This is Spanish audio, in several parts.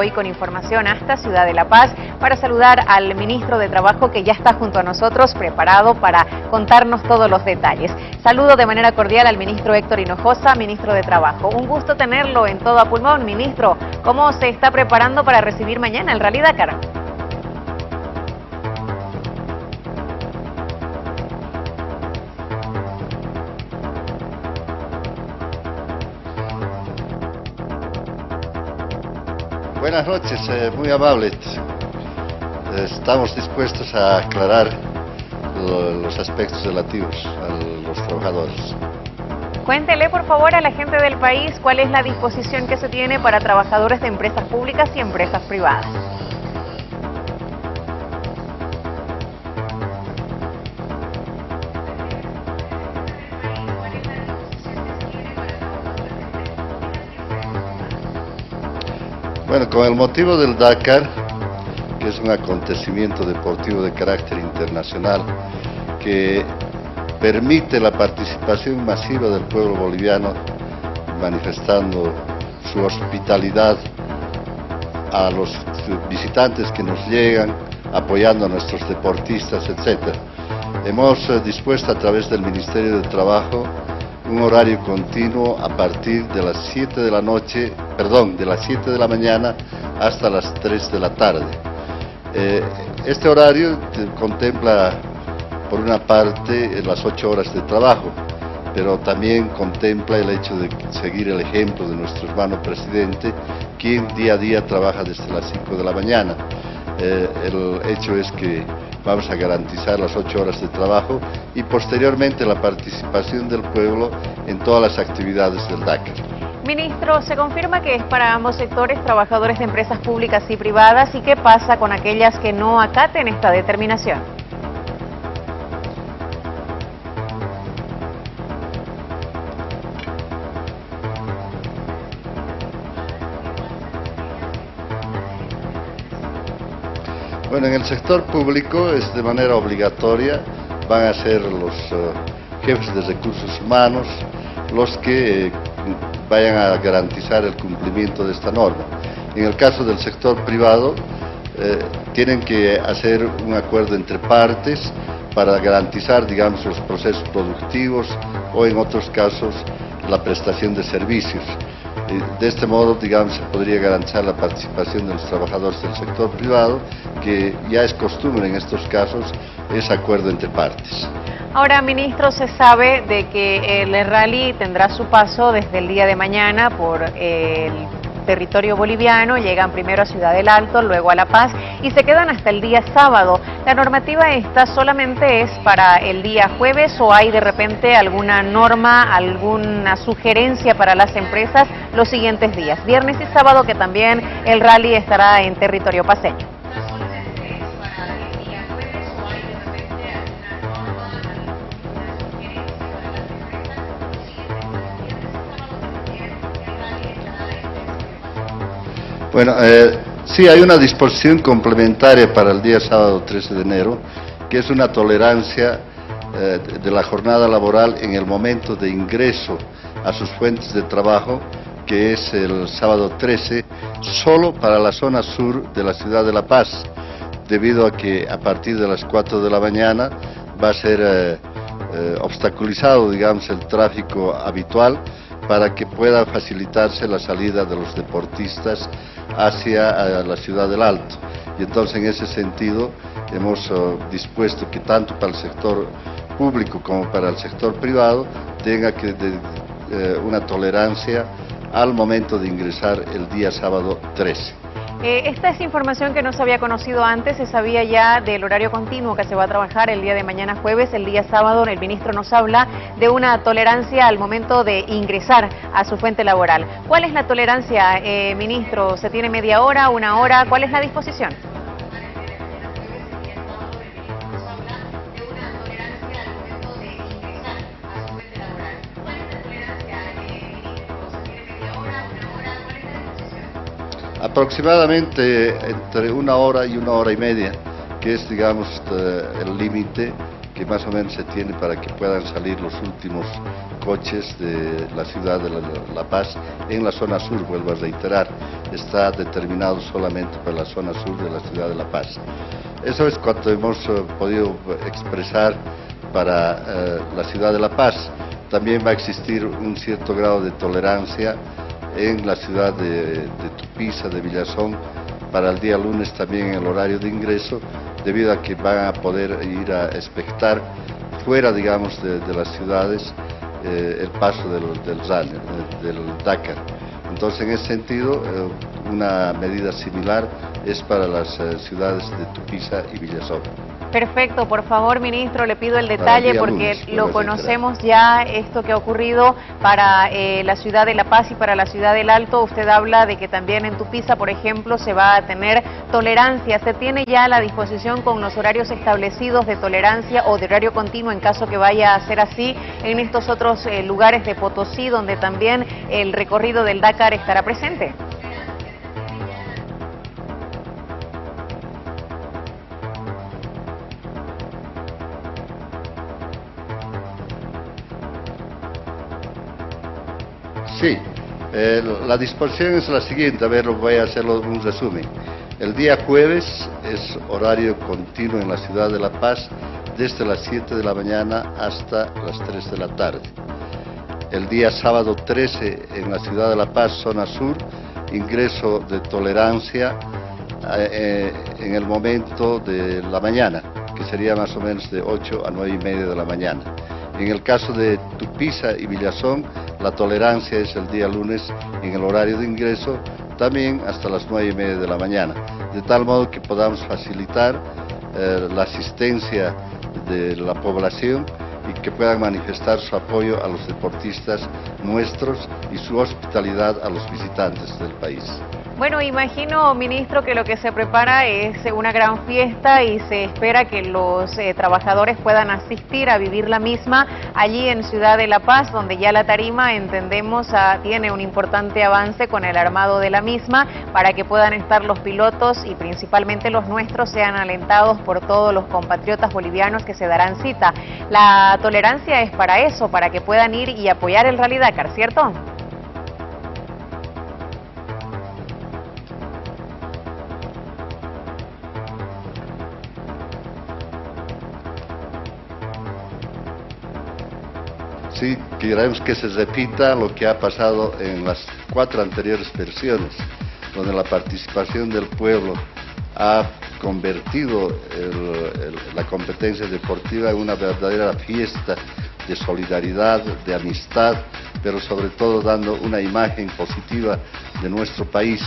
hoy con información hasta Ciudad de La Paz para saludar al ministro de Trabajo que ya está junto a nosotros preparado para contarnos todos los detalles. Saludo de manera cordial al ministro Héctor Hinojosa, ministro de Trabajo. Un gusto tenerlo en todo a pulmón, ministro. ¿Cómo se está preparando para recibir mañana el Rally Dakar? Buenas noches, muy amables. Estamos dispuestos a aclarar los aspectos relativos a los trabajadores. Cuéntele, por favor, a la gente del país cuál es la disposición que se tiene para trabajadores de empresas públicas y empresas privadas. Bueno, con el motivo del Dakar, que es un acontecimiento deportivo de carácter internacional que permite la participación masiva del pueblo boliviano, manifestando su hospitalidad a los visitantes que nos llegan, apoyando a nuestros deportistas, etc. Hemos dispuesto a través del Ministerio de Trabajo un horario continuo a partir de las 7 de la noche, de las 7 de la mañana hasta las 3 de la tarde. Este horario contempla, por una parte, las 8 horas de trabajo, pero también contempla el hecho de seguir el ejemplo de nuestro hermano presidente, quien día a día trabaja desde las 5 de la mañana. El hecho es que vamos a garantizar las 8 horas de trabajo y posteriormente la participación del pueblo en todas las actividades del Dakar. Ministro, se confirma que es para ambos sectores, trabajadores de empresas públicas y privadas, ¿y qué pasa con aquellas que no acaten esta determinación? Bueno, en el sector público es de manera obligatoria, van a ser los jefes de recursos humanos los que vayan a garantizar el cumplimiento de esta norma. En el caso del sector privado, tienen que hacer un acuerdo entre partes para garantizar, digamos, los procesos productivos o en otros casos la prestación de servicios. De este modo, digamos, se podría garantizar la participación de los trabajadores del sector privado, que ya es costumbre en estos casos, es acuerdo entre partes. Ahora, ministro, se sabe de que el rally tendrá su paso desde el día de mañana por el territorio boliviano, llegan primero a Ciudad del Alto, luego a La Paz y se quedan hasta el día sábado. ¿La normativa esta solamente es para el día jueves o hay de repente alguna norma, alguna sugerencia para las empresas los siguientes días, viernes y sábado, que también el rally estará en territorio paceño? Bueno, sí hay una disposición complementaria para el día sábado 13 de enero, que es una tolerancia de la jornada laboral en el momento de ingreso a sus fuentes de trabajo, que es el sábado 13, solo para la zona sur de la ciudad de La Paz, debido a que a partir de las 4 de la mañana va a ser obstaculizado, digamos, el tráfico habitual para que pueda facilitarse la salida de los deportistas hacia la Ciudad del Alto. Y entonces, en ese sentido, hemos dispuesto que tanto para el sector público como para el sector privado tenga una tolerancia al momento de ingresar el día sábado 13. Esta es información que no se había conocido antes, se sabía ya del horario continuo que se va a trabajar el día de mañana jueves, el día sábado el ministro nos habla de una tolerancia al momento de ingresar a su fuente laboral. ¿Cuál es la tolerancia, ministro? ¿Se tiene media hora, una hora? ¿Cuál es la disposición? Aproximadamente entre 1 hora y 1 hora y media, que es, digamos, el límite que más o menos se tiene para que puedan salir los últimos coches de la ciudad de La Paz en la zona sur, vuelvo a reiterar, está determinado solamente para la zona sur de la ciudad de La Paz. Eso es cuanto hemos podido expresar para la ciudad de La Paz. También va a existir un cierto grado de tolerancia en la ciudad de Tupiza, de Villazón, para el día lunes también en el horario de ingreso, debido a que van a poder ir a espectar fuera, digamos, de las ciudades el paso del Dakar. Entonces, en ese sentido, una medida similar es para las ciudades de Tupiza y Villazón. Perfecto, por favor, ministro, le pido el detalle porque lo conocemos ya, esto que ha ocurrido para la ciudad de La Paz y para la ciudad del Alto. Usted habla de que también en Tupiza, por ejemplo, se va a tener tolerancia. ¿Se tiene ya la disposición con los horarios establecidos de tolerancia o de horario continuo en caso que vaya a ser así en estos otros lugares de Potosí, donde también el recorrido del Dakar estará presente? Sí, la disposición es la siguiente, a ver, voy a hacerlo un resumen. El día jueves es horario continuo en la ciudad de La Paz, desde las 7 de la mañana hasta las 3 de la tarde. El día sábado 13 en la ciudad de La Paz, zona sur, ingreso de tolerancia en el momento de la mañana, que sería más o menos de 8 a 9 y media de la mañana. En el caso de Tupiza y Villazón, la tolerancia es el día lunes en el horario de ingreso, también hasta las 9 y media de la mañana, de tal modo que podamos facilitar la asistencia de la población y que puedan manifestar su apoyo a los deportistas nuestros y su hospitalidad a los visitantes del país. Bueno, imagino, ministro, que lo que se prepara es una gran fiesta y se espera que los trabajadores puedan asistir a vivir la misma allí en Ciudad de La Paz, donde ya la tarima, entendemos, tiene un importante avance con el armado de la misma, para que puedan estar los pilotos y principalmente los nuestros sean alentados por todos los compatriotas bolivianos que se darán cita. La tolerancia es para eso, para que puedan ir y apoyar el Rally Dakar, ¿cierto? Sí, queremos que se repita lo que ha pasado en las 4 anteriores versiones, donde la participación del pueblo ha convertido la competencia deportiva en una verdadera fiesta de solidaridad, de amistad, pero sobre todo dando una imagen positiva de nuestro país,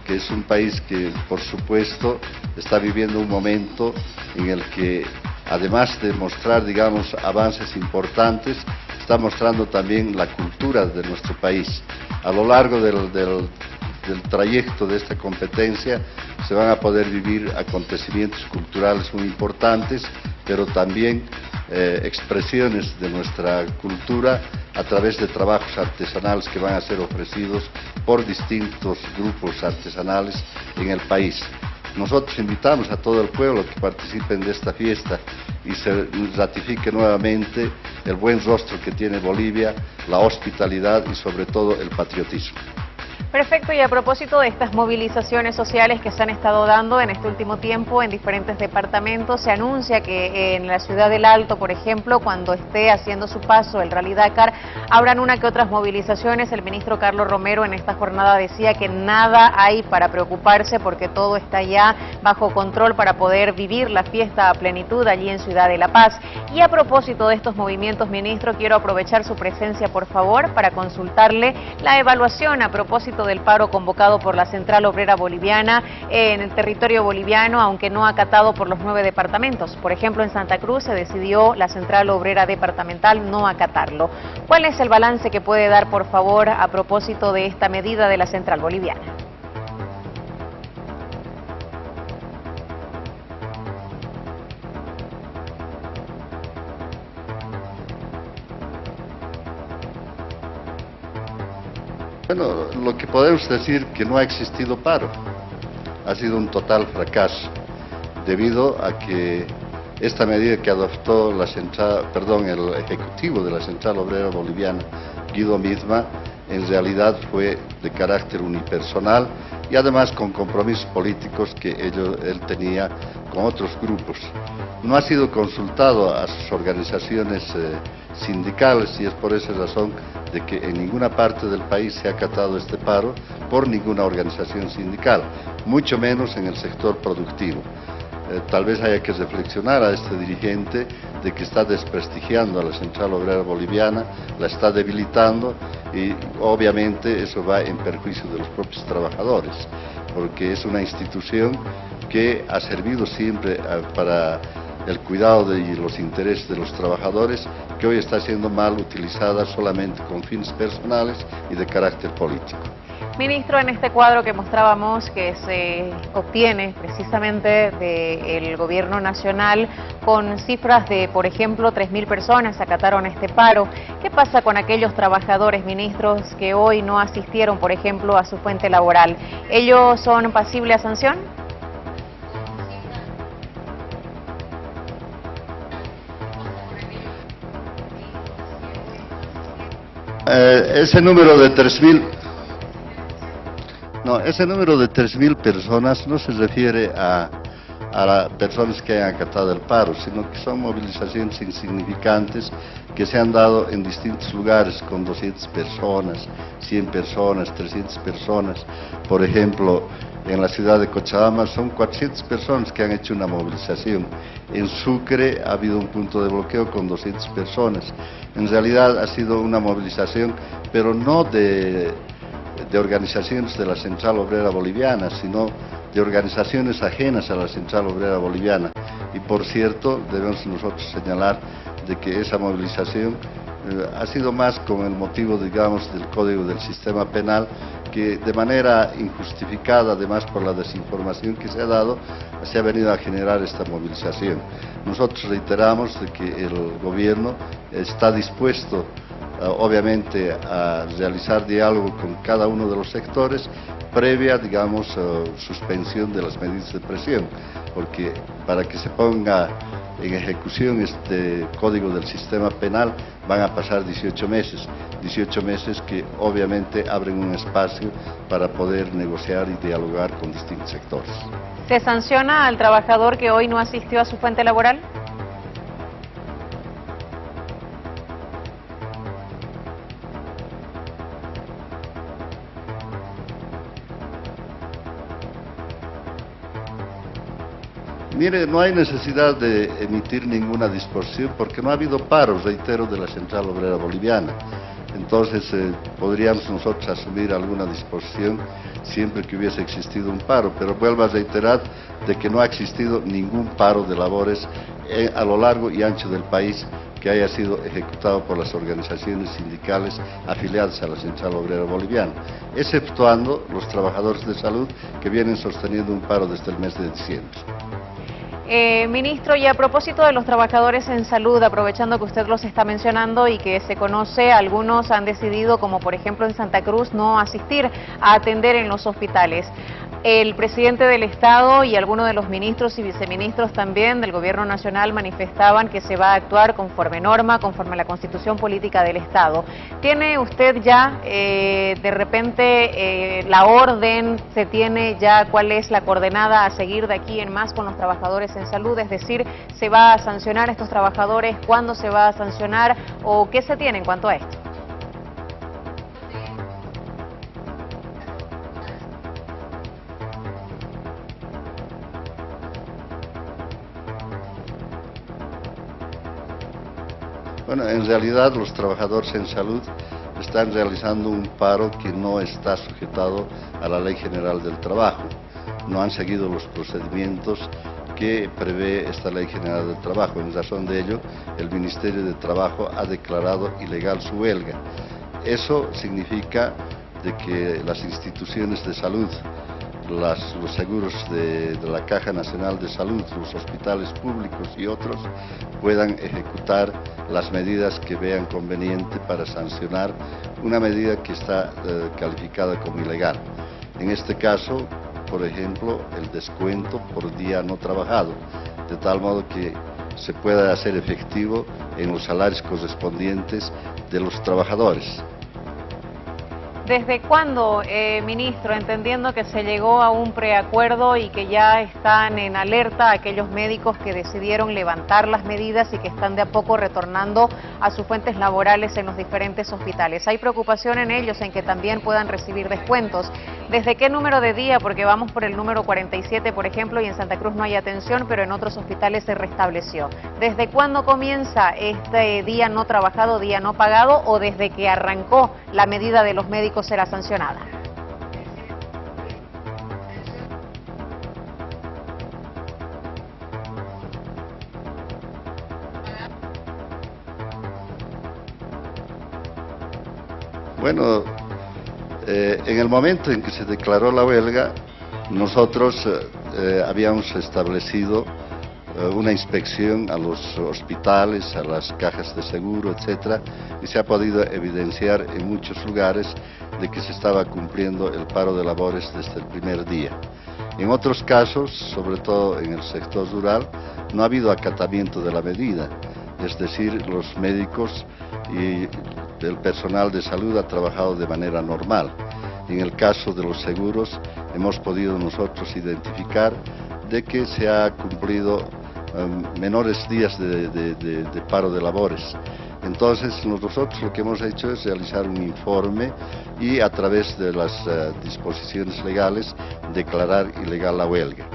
que es un país que, por supuesto, está viviendo un momento en el que, además de mostrar, digamos, avances importantes, está mostrando también la cultura de nuestro país. A lo largo del trayecto de esta competencia se van a poder vivir acontecimientos culturales muy importantes, pero también expresiones de nuestra cultura a través de trabajos artesanales que van a ser ofrecidos por distintos grupos artesanales en el país. Nosotros invitamos a todo el pueblo que participen de esta fiesta y se ratifique nuevamente el buen rostro que tiene Bolivia, la hospitalidad y sobre todo el patriotismo. Perfecto, y a propósito de estas movilizaciones sociales que se han estado dando en este último tiempo en diferentes departamentos, se anuncia que en la ciudad del Alto, por ejemplo, cuando esté haciendo su paso el Rally Dakar, habrán una que otras movilizaciones. El ministro Carlos Romero en esta jornada decía que nada hay para preocuparse porque todo está ya bajo control para poder vivir la fiesta a plenitud allí en Ciudad de La Paz. Y a propósito de estos movimientos, ministro, quiero aprovechar su presencia, por favor, para consultarle la evaluación a propósito del paro convocado por la Central Obrera Boliviana en el territorio boliviano, aunque no acatado por los 9 departamentos. Por ejemplo, en Santa Cruz se decidió la Central Obrera Departamental no acatarlo. ¿Cuál es el balance que puede dar, por favor, a propósito de esta medida de la Central Boliviana? Bueno, lo que podemos decir que no ha existido paro, ha sido un total fracaso, debido a que esta medida que adoptó el Ejecutivo de la Central Obrera Boliviana, Guido Midma, en realidad fue de carácter unipersonal y además con compromisos políticos que él tenía con otros grupos. No ha sido consultado a sus organizaciones sindicales y es por esa razón de que en ninguna parte del país se ha acatado este paro por ninguna organización sindical, mucho menos en el sector productivo. Tal vez haya que reflexionar a este dirigente de que está desprestigiando a la Central Obrera Boliviana, la está debilitando y obviamente eso va en perjuicio de los propios trabajadores, porque es una institución que ha servido siempre para el cuidado y los intereses de los trabajadores, que hoy está siendo mal utilizada solamente con fines personales y de carácter político. Ministro, en este cuadro que mostrábamos que se obtiene precisamente del gobierno nacional con cifras de, por ejemplo, 3.000 personas acataron este paro. ¿Qué pasa con aquellos trabajadores, ministros, que hoy no asistieron, por ejemplo, a su fuente laboral? ¿Ellos son pasibles a sanción? Ese número de 3.000... No, ese número de 3.000 personas no se refiere a las personas que hayan acatado el paro, sino que son movilizaciones insignificantes que se han dado en distintos lugares con 200 personas, 100 personas, 300 personas. Por ejemplo, en la ciudad de Cochabamba son 400 personas que han hecho una movilización. En Sucre ha habido un punto de bloqueo con 200 personas. En realidad ha sido una movilización, pero no de organizaciones de la Central Obrera Boliviana, sino de organizaciones ajenas a la Central Obrera Boliviana. Y por cierto, debemos nosotros señalar de que esa movilización ha sido más con el motivo, digamos, del Código del Sistema Penal, que de manera injustificada, además por la desinformación que se ha dado, se ha venido a generar esta movilización. Nosotros reiteramos de que el gobierno está dispuesto obviamente a realizar diálogo con cada uno de los sectores previa, digamos, suspensión de las medidas de presión, porque para que se ponga en ejecución este Código del Sistema Penal van a pasar 18 meses que obviamente abren un espacio para poder negociar y dialogar con distintos sectores. ¿Se sanciona al trabajador que hoy no asistió a su fuente laboral? Mire, no hay necesidad de emitir ninguna disposición porque no ha habido paros, reitero, de la Central Obrera Boliviana. Entonces podríamos nosotros asumir alguna disposición siempre que hubiese existido un paro, pero vuelvo a reiterar de que no ha existido ningún paro de labores a lo largo y ancho del país que haya sido ejecutado por las organizaciones sindicales afiliadas a la Central Obrera Boliviana, exceptuando los trabajadores de salud que vienen sosteniendo un paro desde el mes de diciembre. Ministro, y a propósito de los trabajadores en salud, aprovechando que usted los está mencionando y que se conoce, algunos han decidido, como por ejemplo en Santa Cruz, no asistir a atender en los hospitales. El presidente del Estado y algunos de los ministros y viceministros también del Gobierno Nacional manifestaban que se va a actuar conforme norma, conforme a la Constitución Política del Estado. ¿Tiene usted ya de repente la orden, se tiene ya cuál es la coordenada a seguir de aquí en más con los trabajadores en salud? Es decir, ¿se va a sancionar a estos trabajadores? ¿Cuándo se va a sancionar? ¿O qué se tiene en cuanto a esto? Bueno, en realidad los trabajadores en salud están realizando un paro que no está sujetado a la Ley General del Trabajo. No han seguido los procedimientos que prevé esta Ley General del Trabajo. En razón de ello, el Ministerio de Trabajo ha declarado ilegal su huelga. Eso significa de que las instituciones de salud, los seguros de la Caja Nacional de Salud, los hospitales públicos y otros puedan ejecutar las medidas que vean conveniente para sancionar una medida que está calificada como ilegal. En este caso, por ejemplo, el descuento por día no trabajado, de tal modo que se pueda hacer efectivo en los salarios correspondientes de los trabajadores. ¿Desde cuándo, ministro, entendiendo que se llegó a un preacuerdo y que ya están en alerta aquellos médicos que decidieron levantar las medidas y que están de a poco retornando a sus fuentes laborales en los diferentes hospitales? Hay preocupación en ellos en que también puedan recibir descuentos. ¿Desde qué número de día? Porque vamos por el número 47, por ejemplo, y en Santa Cruz no hay atención, pero en otros hospitales se restableció. ¿Desde cuándo comienza este día no trabajado, día no pagado, o desde que arrancó la medida de los médicos será sancionada? Bueno, en el momento en que se declaró la huelga, nosotros habíamos establecido una inspección a los hospitales, a las cajas de seguro, etcétera, y se ha podido evidenciar en muchos lugares de que se estaba cumpliendo el paro de labores desde el primer día. En otros casos, sobre todo en el sector rural, no ha habido acatamiento de la medida, es decir, los médicos y el personal de salud ha trabajado de manera normal. En el caso de los seguros, hemos podido nosotros identificar de que se ha cumplido menores días de paro de labores. Entonces nosotros lo que hemos hecho es realizar un informe y a través de las disposiciones legales declarar ilegal la huelga.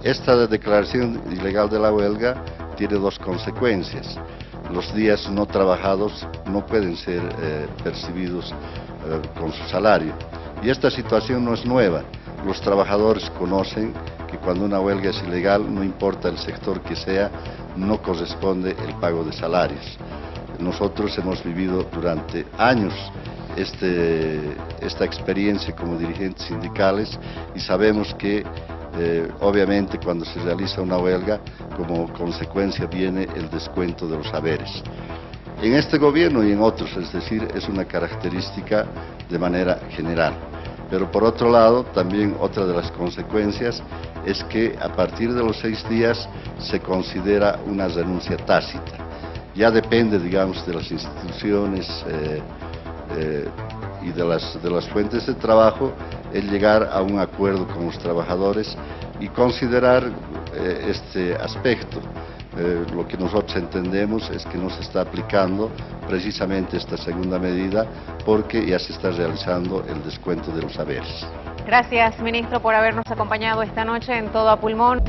Esta declaración ilegal de la huelga tiene dos consecuencias. Los días no trabajados no pueden ser percibidos con su salario. Y esta situación no es nueva. Los trabajadores conocen que cuando una huelga es ilegal, no importa el sector que sea, no corresponde el pago de salarios. Nosotros hemos vivido durante años esta experiencia como dirigentes sindicales y sabemos que obviamente cuando se realiza una huelga, como consecuencia viene el descuento de los haberes. En este gobierno y en otros, es decir, es una característica de manera general. Pero por otro lado, también otra de las consecuencias es que a partir de los 6 días se considera una renuncia tácita. Ya depende, digamos, de las instituciones y de las fuentes de trabajo el llegar a un acuerdo con los trabajadores y considerar este aspecto. Lo que nosotros entendemos es que no se está aplicando precisamente esta segunda medida porque ya se está realizando el descuento de los haberes. Gracias, ministro, por habernos acompañado esta noche en Todo a Pulmón.